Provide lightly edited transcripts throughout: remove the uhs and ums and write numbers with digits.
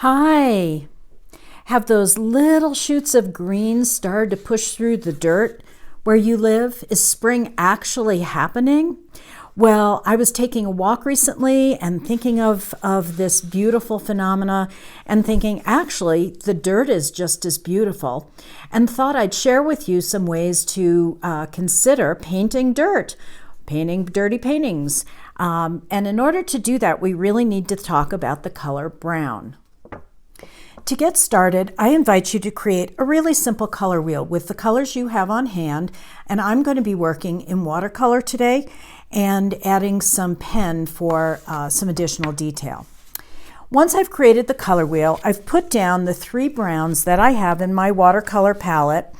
Hi. Have those little shoots of green started to push through the dirt where you live? Is spring actually happening? Well, I was taking a walk recently and thinking of this beautiful phenomena and thinking actually the dirt is just as beautiful, and thought I'd share with you some ways to consider painting dirt, painting dirty paintings. And in order to do that, we really need to talk about the color brown. To get started, I invite you to create a really simple color wheel with the colors you have on hand, and I'm going to be working in watercolor today and adding some pen for some additional detail. Once I've created the color wheel, I've put down the 3 browns that I have in my watercolor palette,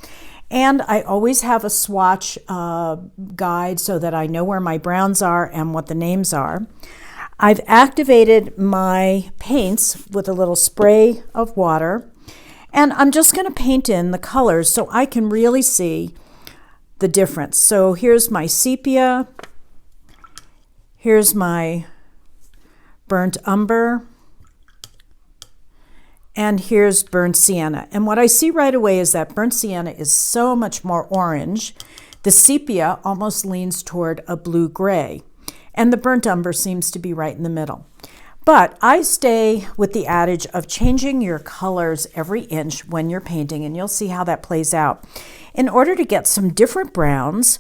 and I always have a swatch guide so that I know where my browns are and what the names are. I've activated my paints with a little spray of water, and I'm just going to paint in the colors so I can really see the difference. So here's my sepia, here's my burnt umber, and here's burnt sienna. And what I see right away is that burnt sienna is so much more orange. The sepia almost leans toward a blue-gray. And the burnt umber seems to be right in the middle. But I stay with the adage of changing your colors every inch when you're painting, and you'll see how that plays out. In order to get some different browns,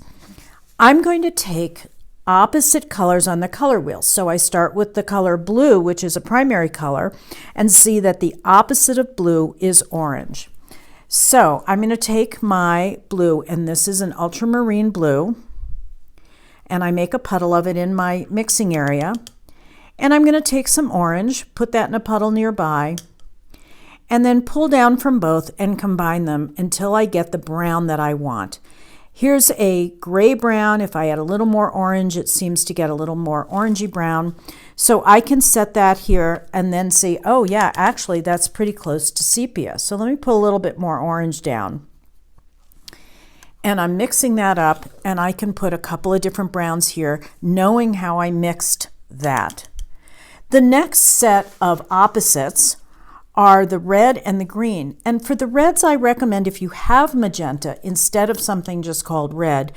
I'm going to take opposite colors on the color wheel. So I start with the color blue, which is a primary color, and see that the opposite of blue is orange. So I'm going to take my blue, and this is an ultramarine blue, and I make a puddle of it in my mixing area. And I'm going to take some orange, put that in a puddle nearby, and then pull down from both and combine them until I get the brown that I want. Here's a gray brown. If I add a little more orange, it seems to get a little more orangey brown. So I can set that here and then see, oh yeah, actually that's pretty close to sepia. So let me put a little bit more orange down. And I'm mixing that up, and I can put a couple of different browns here, knowing how I mixed that. The next set of opposites are the red and the green. And for the reds, I recommend if you have magenta, instead of something just called red,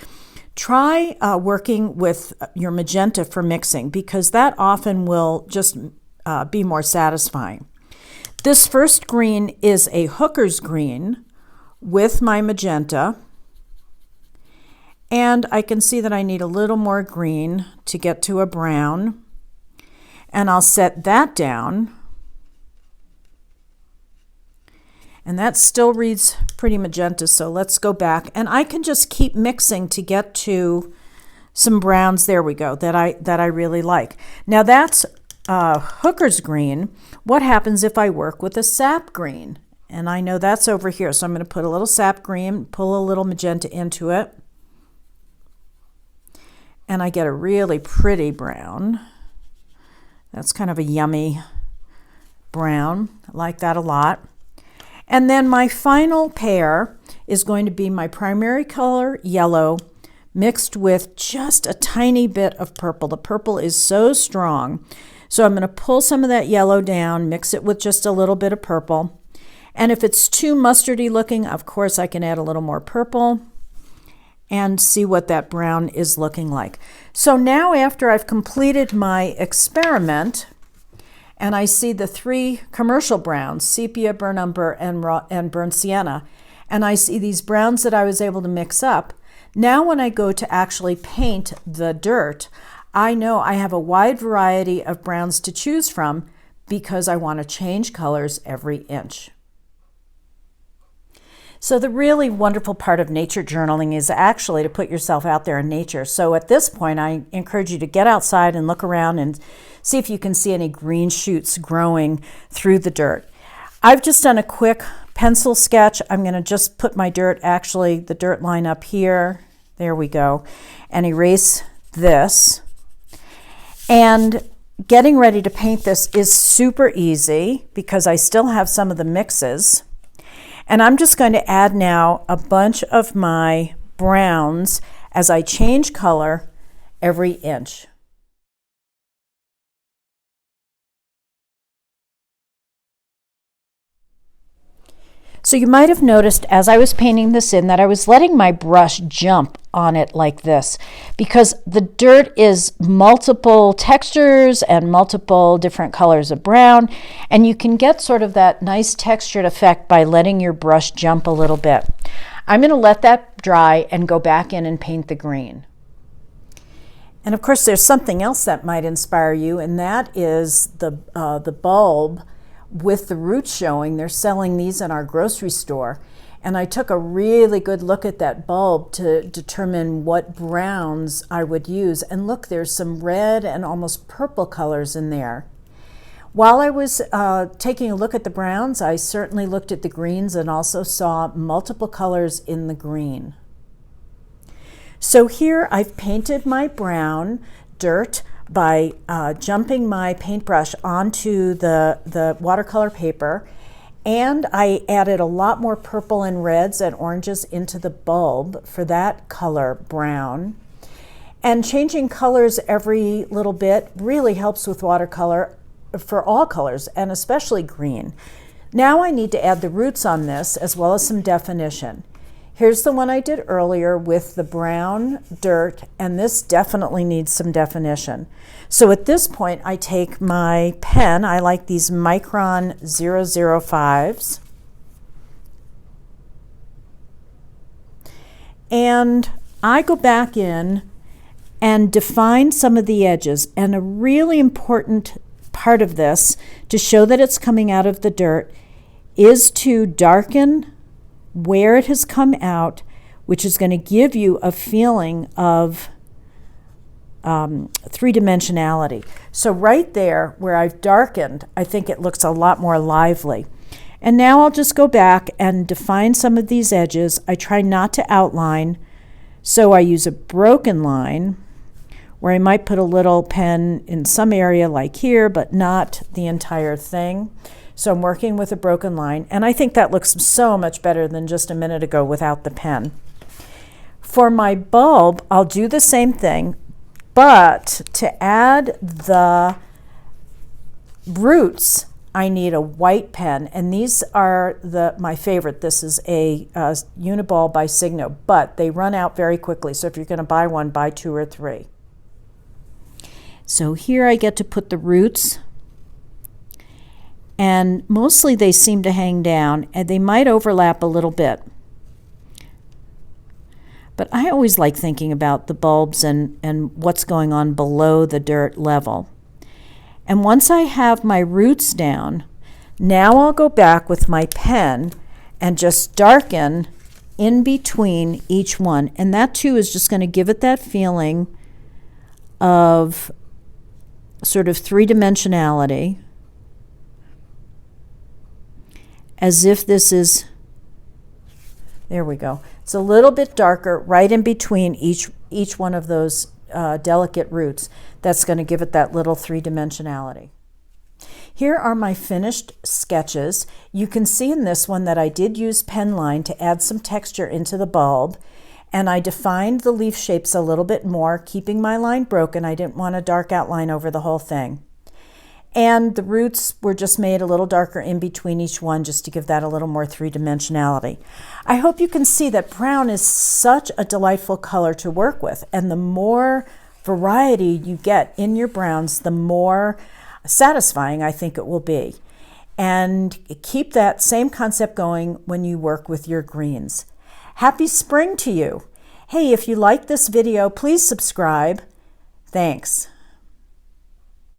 try working with your magenta for mixing, because that often will just be more satisfying. This first green is a hooker's green with my magenta. And I can see that I need a little more green to get to a brown. And I'll set that down. And that still reads pretty magenta, so let's go back. And I can just keep mixing to get to some browns, there we go, that I really like. Now that's hooker's green. What happens if I work with a sap green? And I know that's over here, so I'm going to put a little sap green, pull a little magenta into it. And I get a really pretty brown. That's kind of a yummy brown. I like that a lot. And then my final pair is going to be my primary color, yellow, mixed with just a tiny bit of purple. The purple is so strong. So I'm going to pull some of that yellow down, mix it with just a little bit of purple. And if it's too mustardy looking, of course, I can add a little more purple and see what that brown is looking like. So now after I've completed my experiment and I see the 3 commercial browns, sepia, burnt umber, and burnt sienna, and I see these browns that I was able to mix up, now when I go to actually paint the dirt, I know I have a wide variety of browns to choose from because I want to change colors every inch. So the really wonderful part of nature journaling is actually to put yourself out there in nature. So at this point, I encourage you to get outside and look around and see if you can see any green shoots growing through the dirt. I've just done a quick pencil sketch. I'm going to just put my dirt, actually the dirt line up here. There we go. And erase this. And getting ready to paint this is super easy because I still have some of the mixes. And I'm just going to add now a bunch of my browns as I change color every inch. So you might have noticed as I was painting this in that I was letting my brush jump on it like this because the dirt is multiple textures and multiple different colors of brown, and you can get sort of that nice textured effect by letting your brush jump a little bit. I'm going to let that dry and go back in and paint the green. And of course there's something else that might inspire you, and that is the bulb with the roots showing. They're selling these in our grocery store, and I took a really good look at that bulb to determine what browns I would use. And look, there's some red and almost purple colors in there. While I was taking a look at the browns, I certainly looked at the greens and also saw multiple colors in the green. So here I've painted my brown dirt by jumping my paintbrush onto the watercolor paper, and I added a lot more purple and reds and oranges into the bulb for that color brown. And changing colors every little bit really helps with watercolor for all colors, and especially green. Now I need to add the roots on this as well as some definition. Here's the one I did earlier with the brown dirt, and this definitely needs some definition. So at this point I take my pen, I like these Micron 005s, and I go back in and define some of the edges. And a really important part of this to show that it's coming out of the dirt is to darken where it has come out, which is going to give you a feeling of three-dimensionality. So right there where I've darkened, I think it looks a lot more lively. And now I'll just go back and define some of these edges. I try not to outline, so I use a broken line where I might put a little pen in some area like here, but not the entire thing. So I'm working with a broken line, and I think that looks so much better than just a minute ago without the pen. For my bulb, I'll do the same thing, but to add the roots, I need a white pen, and these are my favorite. This is a Uniball by Signo, but they run out very quickly, so if you're going to buy one, buy 2 or 3. So here I get to put the roots, and mostly they seem to hang down, and they might overlap a little bit. But I always like thinking about the bulbs and what's going on below the dirt level. And once I have my roots down, now I'll go back with my pen and just darken in between each one. And that too is just going to give it that feeling of sort of three-dimensionality, as if this is, there we go. It's a little bit darker right in between each one of those delicate roots. That's going to give it that little three-dimensionality. Here are my finished sketches. You can see in this one that I did use pen line to add some texture into the bulb, and I defined the leaf shapes a little bit more, keeping my line broken. I didn't want a dark outline over the whole thing. And the roots were just made a little darker in between each one, just to give that a little more three-dimensionality. I hope you can see that brown is such a delightful color to work with, and the more variety you get in your browns, the more satisfying I think it will be. And keep that same concept going when you work with your greens. Happy spring to you. Hey, if you like this video, please subscribe. Thanks.